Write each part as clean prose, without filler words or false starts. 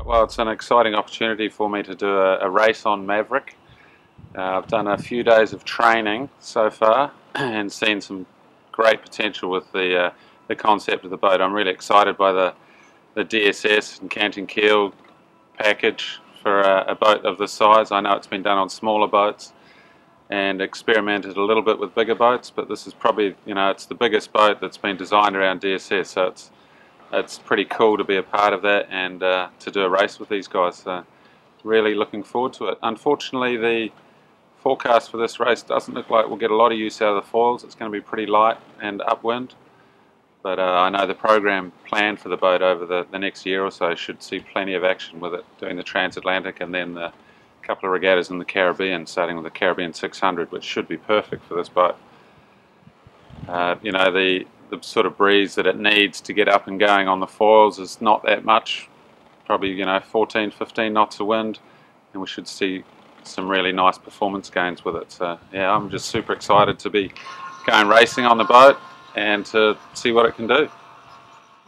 Well, it's an exciting opportunity for me to do a race on Maverick. I've done a few days of training so far and seen some great potential with the concept of the boat. I'm really excited by the DSS and canting keel package for a boat of this size. I know it's been done on smaller boats and experimented a little bit with bigger boats, but this is probably, it's the biggest boat that's been designed around DSS, so it's pretty cool to be a part of that and to do a race with these guys. So really looking forward to it. Unfortunately, the forecast for this race doesn't look like we'll get a lot of use out of the foils. It's going to be pretty light and upwind, but I know the program planned for the boat over the next year or so should see plenty of action with it, doing the transatlantic and then the couple of regattas in the Caribbean, starting with the Caribbean 600, which should be perfect for this boat. The sort of breeze that it needs to get up and going on the foils is not that much, probably 14, 15 knots of wind, and we should see some really nice performance gains with it. So yeah, I'm just super excited to be going racing on the boat and to see what it can do.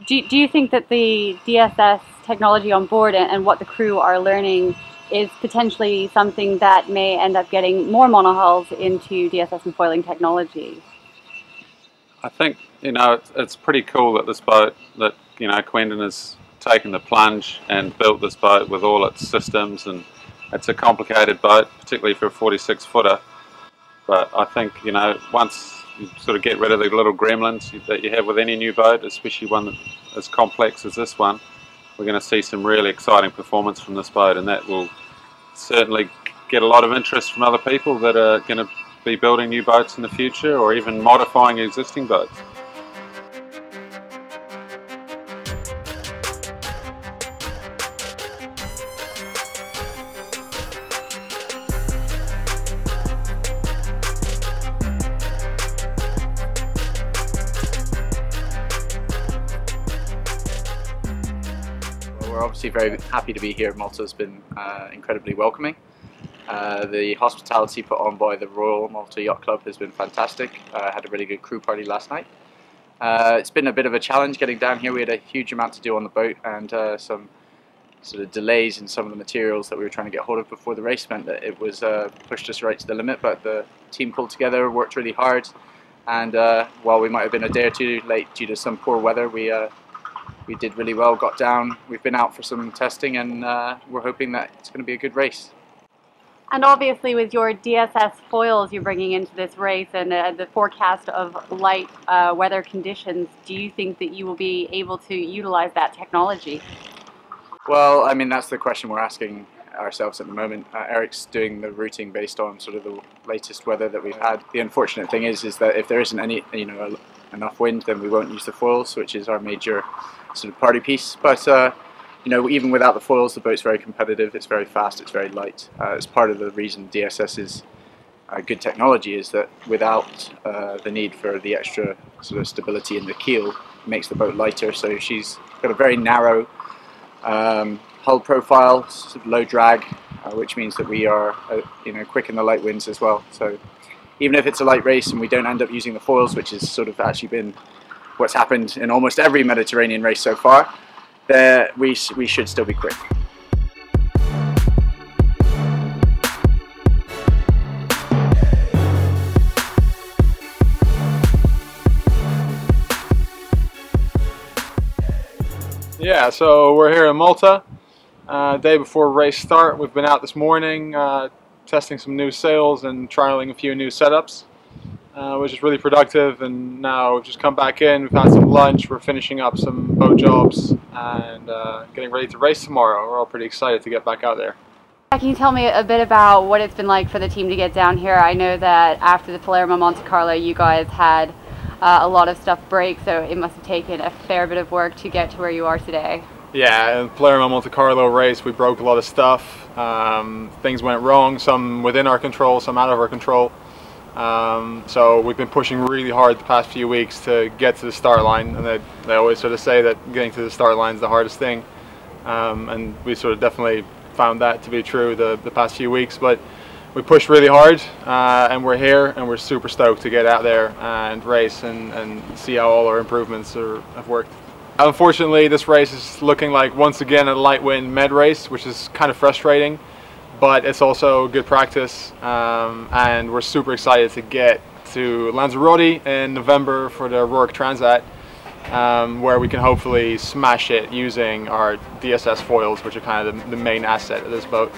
Do you think that the DSS technology on board and what the crew are learning is potentially something that may end up getting more monohulls into DSS and foiling technology? I think it's pretty cool that this boat, that Quendon has taken the plunge and built this boat with all its systems, and it's a complicated boat, particularly for a 46-footer. But I think once you sort of get rid of the little gremlins that you have with any new boat, especially one that as complex as this one, we're going to see some really exciting performance from this boat, and that will certainly get a lot of interest from other people that are going to be building new boats in the future or even modifying existing boats. We're obviously very happy to be here. Malta's been incredibly welcoming. The hospitality put on by the Royal Malta Yacht Club has been fantastic. Had a really good crew party last night. It's been a bit of a challenge getting down here. We had a huge amount to do on the boat, and some sort of delays in some of the materials that we were trying to get hold of before the race meant that it was pushed us right to the limit. But the team pulled together, worked really hard, and while we might have been a day or two late due to some poor weather, we did really well, got down. We've been out for some testing, and we're hoping that it's going to be a good race. And obviously with your DSS foils you're bringing into this race and the forecast of light weather conditions, do you think that you will be able to utilize that technology? Well, I mean, that's the question we're asking ourselves at the moment. Eric's doing the routing based on sort of the latest weather that we've had. The unfortunate thing is that if there isn't any, enough wind, then we won't use the foils, which is our major sort of party piece. But even without the foils, the boat's very competitive. It's very fast. It's very light. It's part of the reason DSS is good technology, is that without the need for the extra sort of stability in the keel, it makes the boat lighter. So she's got a very narrow hull profile, sort of low drag, which means that we are quick in the light winds as well. So even if it's a light race and we don't end up using the foils, which has sort of actually been what's happened in almost every Mediterranean race so far, we should still be quick. Yeah, so we're here in Malta, day before race start. We've been out this morning testing some new sails and trialing a few new setups, which is really productive, and now we've just come back in, we've had some lunch, we're finishing up some boat jobs and getting ready to race tomorrow. We're all pretty excited to get back out there. Can you tell me a bit about what it's been like for the team to get down here? I know that after the Palermo Monte Carlo you guys had a lot of stuff break, so it must have taken a fair bit of work to get to where you are today. Yeah, in the Palermo Monte Carlo race we broke a lot of stuff. Things went wrong, some within our control, some out of our control. So we've been pushing really hard the past few weeks to get to the start line, and they always sort of say that getting to the start line is the hardest thing, and we sort of definitely found that to be true the past few weeks. But we pushed really hard, and we're here, and we're super stoked to get out there and race and see how all our improvements have worked. Unfortunately, this race is looking like once again a light wind med race, which is kind of frustrating, but it's also good practice, and we're super excited to get to Lanzarote in November for the Rourke Transat, where we can hopefully smash it using our DSS foils, which are kind of the main asset of this boat.